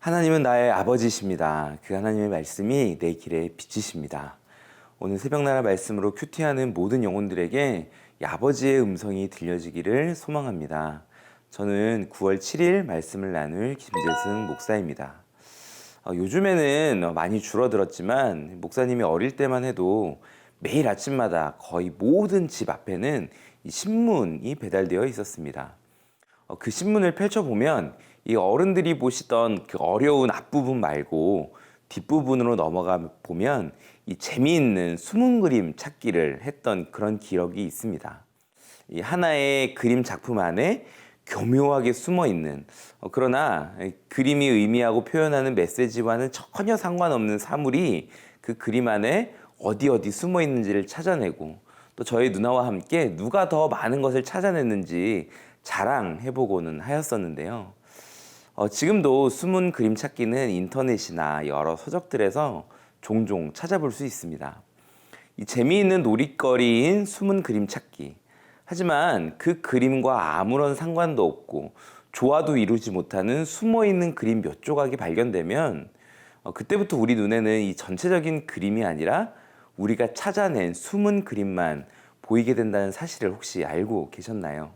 하나님은 나의 아버지십니다. 그 하나님의 말씀이 내 길에 빛이십니다. 오늘 새벽나라 말씀으로 큐티하는 모든 영혼들에게 이 아버지의 음성이 들려지기를 소망합니다. 저는 9월 7일 말씀을 나눌 김재승 목사입니다. 요즘에는 많이 줄어들었지만 목사님이 어릴 때만 해도 매일 아침마다 거의 모든 집 앞에는 이 신문이 배달되어 있었습니다. 그 신문을 펼쳐보면 이 어른들이 보시던 그 어려운 앞부분 말고 뒷부분으로 넘어가 보면 이 재미있는 숨은 그림 찾기를 했던 그런 기억이 있습니다. 이 하나의 그림 작품 안에 교묘하게 숨어 있는 그러나 그림이 의미하고 표현하는 메시지와는 전혀 상관없는 사물이 그 그림 안에 어디 숨어 있는지를 찾아내고 또 저희 누나와 함께 누가 더 많은 것을 찾아냈는지 자랑해보고는 하였었는데요. 지금도 숨은 그림 찾기는 인터넷이나 여러 서적들에서 종종 찾아볼 수 있습니다. 이 재미있는 놀이거리인 숨은 그림 찾기. 하지만 그 그림과 아무런 상관도 없고 조화도 이루지 못하는 숨어있는 그림 몇 조각이 발견되면 그때부터 우리 눈에는 이 전체적인 그림이 아니라 우리가 찾아낸 숨은 그림만 보이게 된다는 사실을 혹시 알고 계셨나요?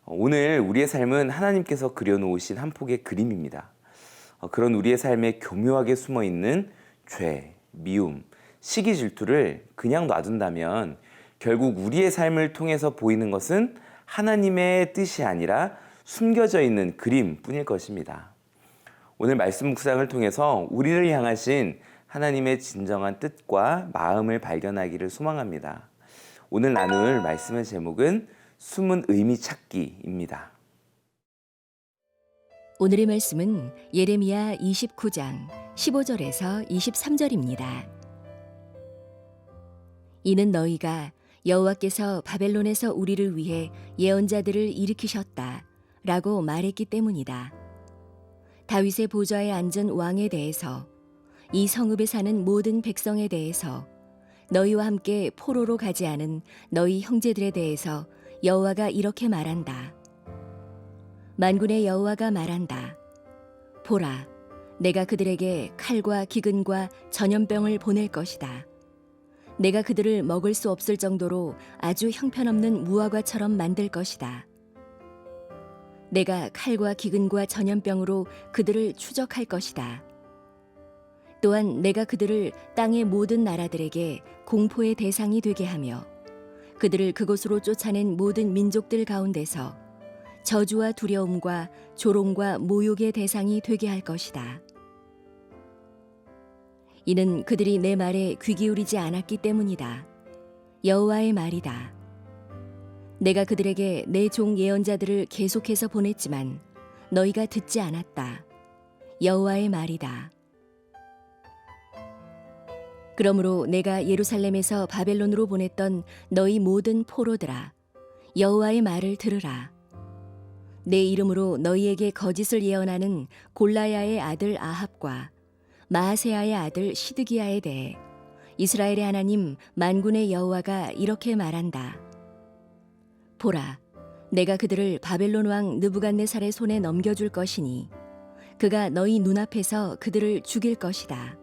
오늘 우리의 삶은 하나님께서 그려놓으신 한 폭의 그림입니다. 그런 우리의 삶에 교묘하게 숨어있는 죄, 미움, 시기 질투를 그냥 놔둔다면 결국 우리의 삶을 통해서 보이는 것은 하나님의 뜻이 아니라 숨겨져 있는 그림뿐일 것입니다. 오늘 말씀 묵상을 통해서 우리를 향하신 하나님의 진정한 뜻과 마음을 발견하기를 소망합니다. 오늘 나눌 말씀의 제목은 숨은 의미 찾기입니다. 오늘의 말씀은 예레미야 29장 15절에서 23절입니다. 이는 너희가 여호와께서 바벨론에서 우리를 위해 예언자들을 일으키셨다 라고 말했기 때문이다. 다윗의 보좌에 앉은 왕에 대해서 이 성읍에 사는 모든 백성에 대해서 너희와 함께 포로로 가지 않은 너희 형제들에 대해서 여호와가 이렇게 말한다. 만군의 여호와가 말한다. 보라, 내가 그들에게 칼과 기근과 전염병을 보낼 것이다. 내가 그들을 먹을 수 없을 정도로 아주 형편없는 무화과처럼 만들 것이다. 내가 칼과 기근과 전염병으로 그들을 추적할 것이다. 또한 내가 그들을 땅의 모든 나라들에게 공포의 대상이 되게 하며 그들을 그곳으로 쫓아낸 모든 민족들 가운데서 저주와 두려움과 조롱과 모욕의 대상이 되게 할 것이다. 이는 그들이 내 말에 귀 기울이지 않았기 때문이다. 여호와의 말이다. 내가 그들에게 내 종 예언자들을 계속해서 보냈지만 너희가 듣지 않았다. 여호와의 말이다. 그러므로 내가 예루살렘에서 바벨론으로 보냈던 너희 모든 포로들아, 여호와의 말을 들으라. 내 이름으로 너희에게 거짓을 예언하는 골라야의 아들 아합과 마아세야의 아들 시드기야에 대해 이스라엘의 하나님 만군의 여호와가 이렇게 말한다. 보라, 내가 그들을 바벨론 왕 느부갓네살의 손에 넘겨줄 것이니 그가 너희 눈앞에서 그들을 죽일 것이다.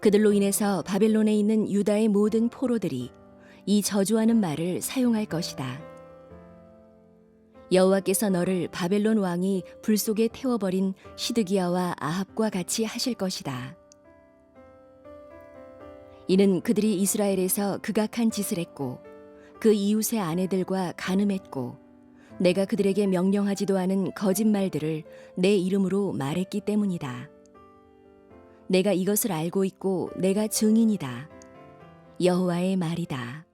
그들로 인해서 바벨론에 있는 유다의 모든 포로들이 이 저주하는 말을 사용할 것이다. 여호와께서 너를 바벨론 왕이 불 속에 태워버린 시드기야와 아합과 같이 하실 것이다. 이는 그들이 이스라엘에서 극악한 짓을 했고 그 이웃의 아내들과 간음했고 내가 그들에게 명령하지도 않은 거짓말들을 내 이름으로 말했기 때문이다. 내가 이것을 알고 있고 내가 증인이다. 여호와의 말이다.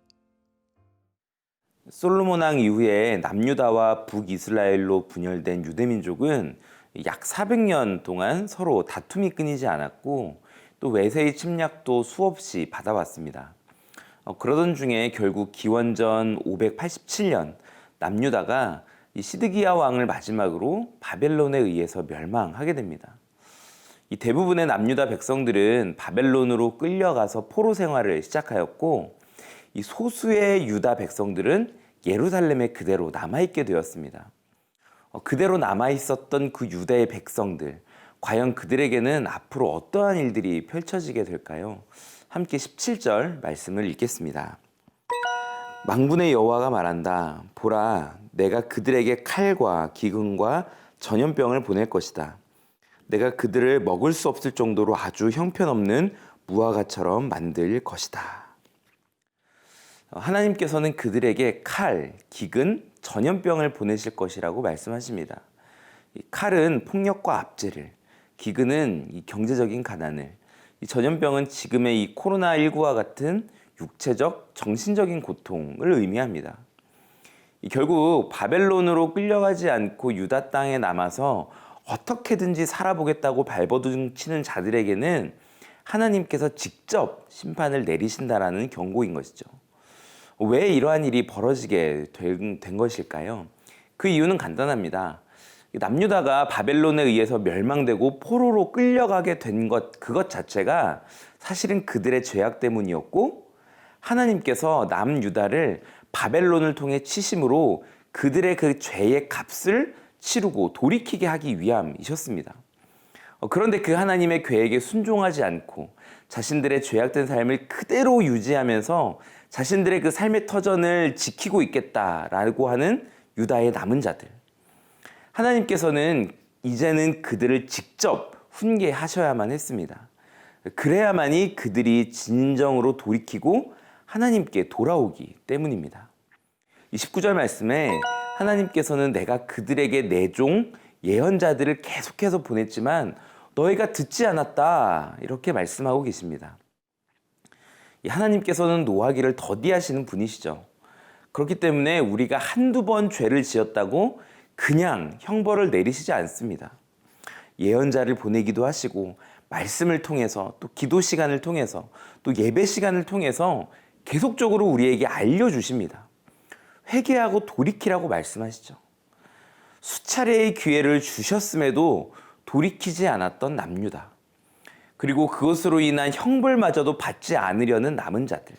솔로몬 왕 이후에 남유다와 북이스라엘로 분열된 유대민족은 약 400년 동안 서로 다툼이 끊이지 않았고 또 외세의 침략도 수없이 받아왔습니다. 그러던 중에 결국 기원전 587년 남유다가 이 시드기야 왕을 마지막으로 바벨론에 의해서 멸망하게 됩니다. 이 대부분의 남유다 백성들은 바벨론으로 끌려가서 포로 생활을 시작하였고 이 소수의 유다 백성들은 예루살렘에 그대로 남아있게 되었습니다. 그대로 남아 있었던 그 유다의 백성들, 과연 그들에게는 앞으로 어떠한 일들이 펼쳐지게 될까요? 함께 17절 말씀을 읽겠습니다. 만군의 여호와가 말한다. 보라, 내가 그들에게 칼과 기근과 전염병을 보낼 것이다. 내가 그들을 먹을 수 없을 정도로 아주 형편없는 무화과처럼 만들 것이다. 하나님께서는 그들에게 칼, 기근, 전염병을 보내실 것이라고 말씀하십니다. 이 칼은 폭력과 압제를, 기근은 이 경제적인 가난을, 이 전염병은 지금의 이 코로나19와 같은 육체적, 정신적인 고통을 의미합니다. 결국 바벨론으로 끌려가지 않고 유다 땅에 남아서 어떻게든지 살아보겠다고 발버둥치는 자들에게는 하나님께서 직접 심판을 내리신다라는 경고인 것이죠. 왜 이러한 일이 벌어지게 된 것일까요? 그 이유는 간단합니다. 남유다가 바벨론에 의해서 멸망되고 포로로 끌려가게 된 그것 자체가 사실은 그들의 죄악 때문이었고, 하나님께서 남유다를 바벨론을 통해 치심으로 그들의 그 죄의 값을 치르고 돌이키게 하기 위함이셨습니다. 그런데 그 하나님의 계획에 순종하지 않고 자신들의 죄악된 삶을 그대로 유지하면서 자신들의 그 삶의 터전을 지키고 있겠다라고 하는 유다의 남은 자들. 하나님께서는 이제는 그들을 직접 훈계하셔야만 했습니다. 그래야만이 그들이 진정으로 돌이키고 하나님께 돌아오기 때문입니다. 이 19절 말씀에 하나님께서는 내가 그들에게 내 종 예언자들을 계속해서 보냈지만 너희가 듣지 않았다, 이렇게 말씀하고 계십니다. 하나님께서는 노하기를 더디하시는 분이시죠. 그렇기 때문에 우리가 한두 번 죄를 지었다고 그냥 형벌을 내리시지 않습니다. 예언자를 보내기도 하시고 말씀을 통해서, 또 기도 시간을 통해서, 또 예배 시간을 통해서 계속적으로 우리에게 알려주십니다. 회개하고 돌이키라고 말씀하시죠. 수차례의 기회를 주셨음에도 돌이키지 않았던 남유다. 그리고 그것으로 인한 형벌마저도 받지 않으려는 남은 자들.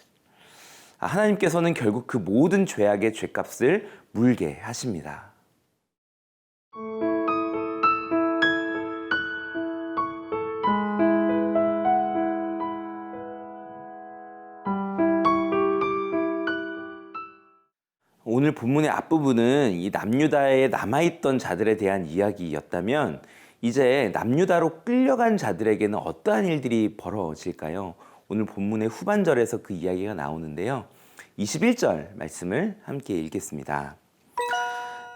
하나님께서는 결국 그 모든 죄악의 죄값을 물게 하십니다. 오늘 본문의 앞부분은 이 남유다에 남아있던 자들에 대한 이야기였다면, 이제 남유다로 끌려간 자들에게는 어떠한 일들이 벌어질까요? 오늘 본문의 후반절에서 그 이야기가 나오는데요. 21절 말씀을 함께 읽겠습니다.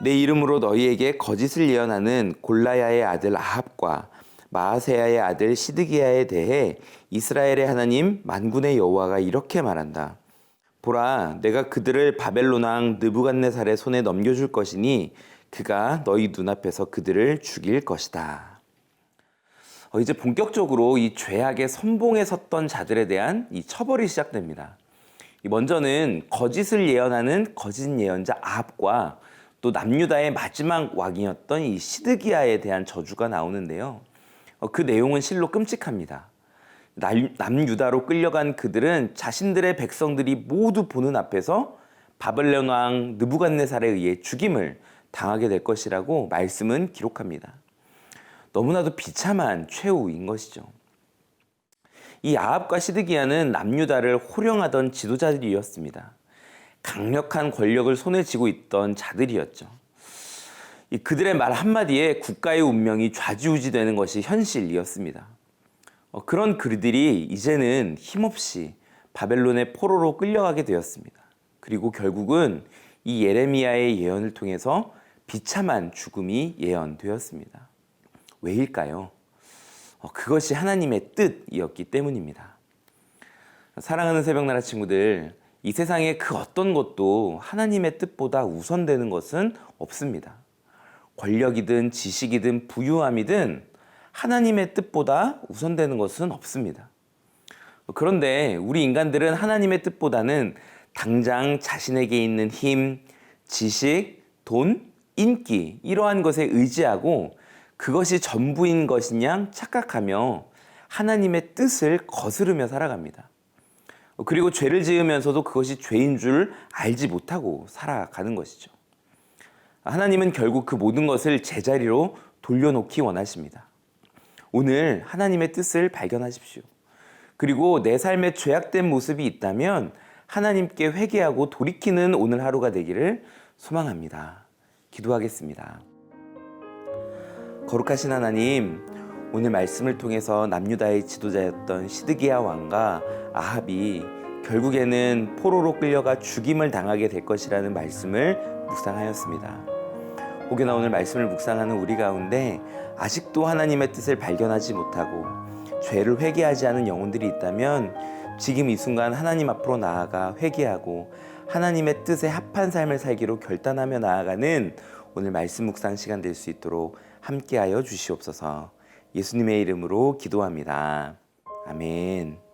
내 이름으로 너희에게 거짓을 예언하는 골라야의 아들 아합과 마아세야의 아들 시드기야에 대해 이스라엘의 하나님 만군의 여호와가 이렇게 말한다. 보라, 내가 그들을 바벨론 왕 느부갓네살의 손에 넘겨줄 것이니 그가 너희 눈앞에서 그들을 죽일 것이다. 이제 본격적으로 이 죄악의 선봉에 섰던 자들에 대한 이 처벌이 시작됩니다. 먼저는 거짓을 예언하는 거짓 예언자 아합과 또 남유다의 마지막 왕이었던 이 시드기야에 대한 저주가 나오는데요. 그 내용은 실로 끔찍합니다. 남유다로 끌려간 그들은 자신들의 백성들이 모두 보는 앞에서 바벨론 왕 느부갓네살에 의해 죽임을 당하게 될 것이라고 말씀은 기록합니다. 너무나도 비참한 최후인 것이죠. 이 아합과 시드기야는 남유다를 호령하던 지도자들이었습니다. 강력한 권력을 손에 쥐고 있던 자들이었죠. 그들의 말 한마디에 국가의 운명이 좌지우지되는 것이 현실이었습니다. 그런 그들이 이제는 힘없이 바벨론의 포로로 끌려가게 되었습니다. 그리고 결국은 이 예레미야의 예언을 통해서 비참한 죽음이 예언되었습니다. 왜일까요? 그것이 하나님의 뜻이었기 때문입니다. 사랑하는 새벽나라 친구들, 이 세상에 그 어떤 것도 하나님의 뜻보다 우선되는 것은 없습니다. 권력이든 지식이든 부유함이든 하나님의 뜻보다 우선되는 것은 없습니다. 그런데 우리 인간들은 하나님의 뜻보다는 당장 자신에게 있는 힘, 지식, 돈, 인기, 이러한 것에 의지하고 그것이 전부인 것인 양 착각하며 하나님의 뜻을 거스르며 살아갑니다. 그리고 죄를 지으면서도 그것이 죄인 줄 알지 못하고 살아가는 것이죠. 하나님은 결국 그 모든 것을 제자리로 돌려놓기 원하십니다. 오늘 하나님의 뜻을 발견하십시오. 그리고 내 삶에 죄악된 모습이 있다면 하나님께 회개하고 돌이키는 오늘 하루가 되기를 소망합니다. 기도하겠습니다. 거룩하신 하나님, 오늘 말씀을 통해서 남유다의 지도자였던 시드기야 왕과 아합이 결국에는 포로로 끌려가 죽임을 당하게 될 것이라는 말씀을 묵상하였습니다. 혹여나 오늘 말씀을 묵상하는 우리 가운데 아직도 하나님의 뜻을 발견하지 못하고 죄를 회개하지 않은 영혼들이 있다면 지금 이 순간 하나님 앞으로 나아가 회개하고 하나님의 뜻에 합한 삶을 살기로 결단하며 나아가는 오늘 말씀 묵상 시간 될 수 있도록 함께하여 주시옵소서. 예수님의 이름으로 기도합니다. 아멘.